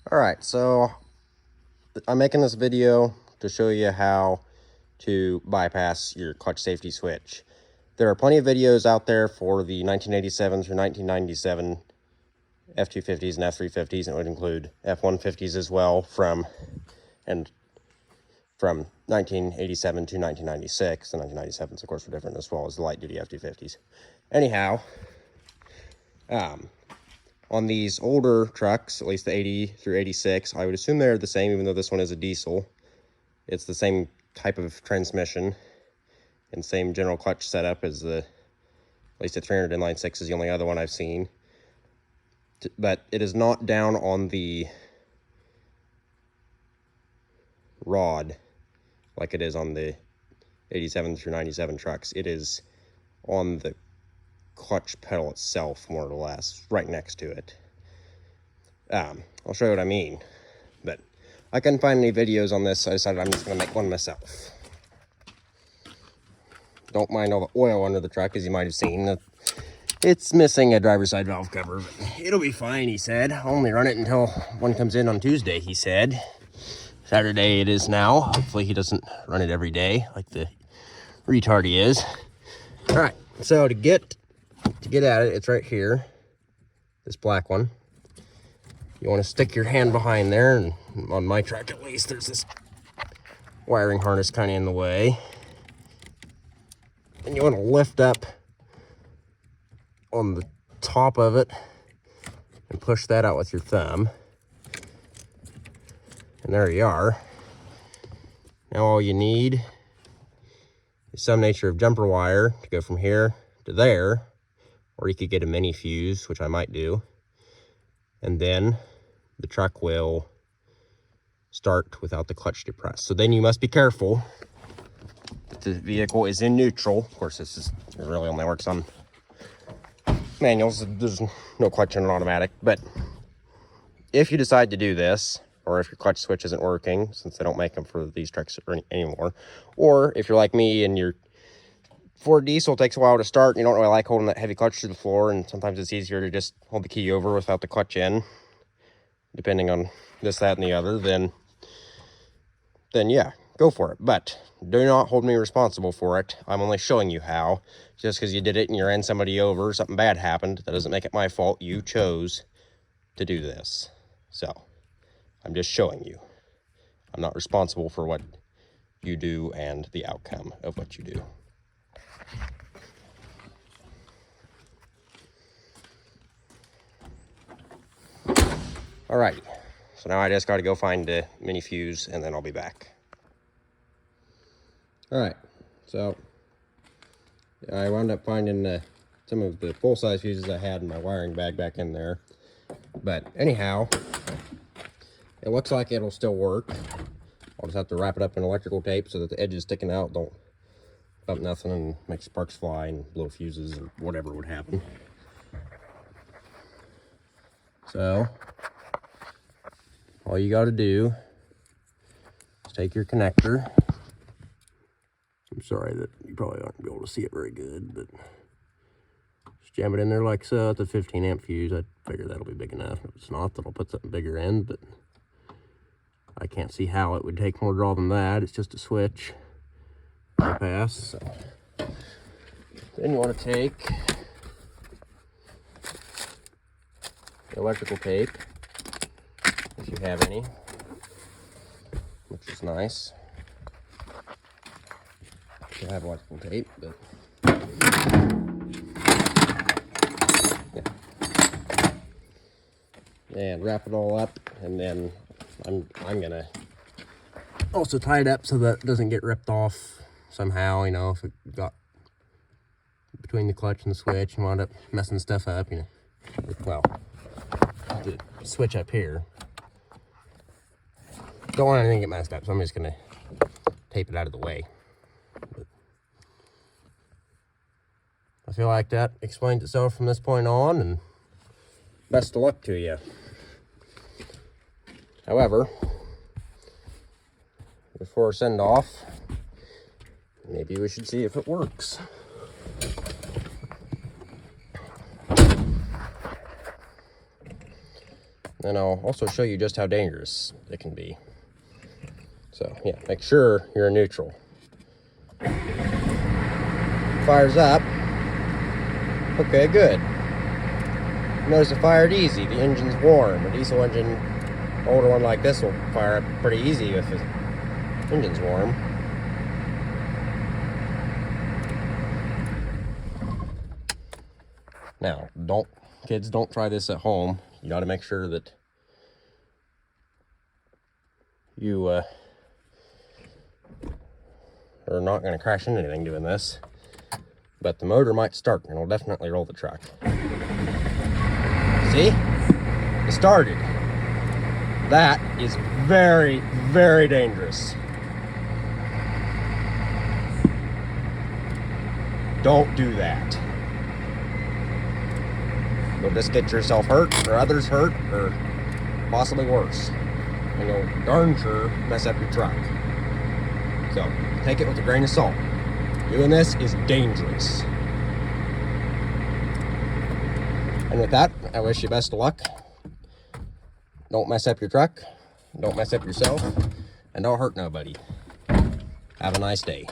Alright, so I'm making this video to show you how to bypass your clutch safety switch. There are plenty of videos out there for the 1987 through 1997 F-250s and F-350s, and it would include F-150s as well from 1987 to 1996. The 1997s, of course, were different as well as the light-duty F-250s. Anyhow, on these older trucks, at least the 80 through 86, I would assume they're the same, even though this one is a diesel. It's the same type of transmission and same general clutch setup as at least the 300 inline 6 is the only other one I've seen. But it is not down on the rod like it is on the 87 through 97 trucks. It is on the clutch pedal itself, more or less, right next to it. I'll show you what I mean, but I couldn't find any videos on this, so I decided I'm just going to make one myself. Don't mind all the oil under the truck, as you might have seen. It's missing a driver's side valve cover, but it'll be fine, he said. I'll only run it until one comes in on Tuesday, he said. Saturday it is now. Hopefully he doesn't run it every day like the retard he is. All right, so to get at it, it's right here, this black one. You want to stick your hand behind there, and on my truck at least, there's this wiring harness kind of in the way. And you want to lift up on the top of it and push that out with your thumb. And there you are. Now all you need is some nature of jumper wire to go from here to there, or you could get a mini fuse, which I might do. And then the truck will start without the clutch depressed. So then you must be careful that the vehicle is in neutral. Of course, it really only works on manuals. There's no clutch in an automatic. But if you decide to do this, or if your clutch switch isn't working, since they don't make them for these trucks anymore, or if you're like me and your Ford diesel takes a while to start, and you don't really like holding that heavy clutch to the floor, and sometimes it's easier to just hold the key over without the clutch in, depending on this, that, and the other, then yeah, go for it. But do not hold me responsible for it. I'm only showing you how. Just because you did it and you ran somebody over, something bad happened, that doesn't make it my fault. You chose to do this. So I'm just showing you. I'm not responsible for what you do and the outcome of what you do. Alrighty, so now I just got to go find the mini fuse, and then I'll be back. Alright, so I wound up finding some of the full-size fuses I had in my wiring bag back in there. But anyhow, it looks like it'll still work. I'll just have to wrap it up in electrical tape so that the edges sticking out don't bump nothing and make sparks fly and blow fuses or whatever would happen. So all you got to do is take your connector. I'm sorry that you probably aren't going to be able to see it very good, but just jam it in there like so. It's a 15 amp fuse. I figure that'll be big enough. If it's not, then I'll put something bigger in, but I can't see how it would take more draw than that. It's just a switch bypass. So then you want to take the electrical tape, if you have any, which is nice. I have electrical tape, but yeah. And wrap it all up, and then I'm gonna also tie it up so that it doesn't get ripped off somehow, you know, if it got between the clutch and the switch and wound up messing stuff up, you know. Well, the switch up here. Don't want anything to get messed up, so I'm just gonna tape it out of the way. But I feel like that explains itself from this point on, and best of luck to you. However, before send off, maybe we should see if it works. And I'll also show you just how dangerous it can be. So yeah, make sure you're in neutral. Fires up. Okay, good. Notice it fired easy. The engine's warm. A diesel engine, older one like this, will fire up pretty easy if the engine's warm. Now, kids, don't try this at home. You got to make sure that you are not going to crash into anything doing this. But the motor might start, and it'll definitely roll the truck. See? It started. That is very, very dangerous. Don't do that. You'll just get yourself hurt, or others hurt, or possibly worse. And you'll darn sure mess up your truck. So, take it with a grain of salt. Doing this is dangerous. And with that, I wish you best of luck. Don't mess up your truck. Don't mess up yourself. And don't hurt nobody. Have a nice day.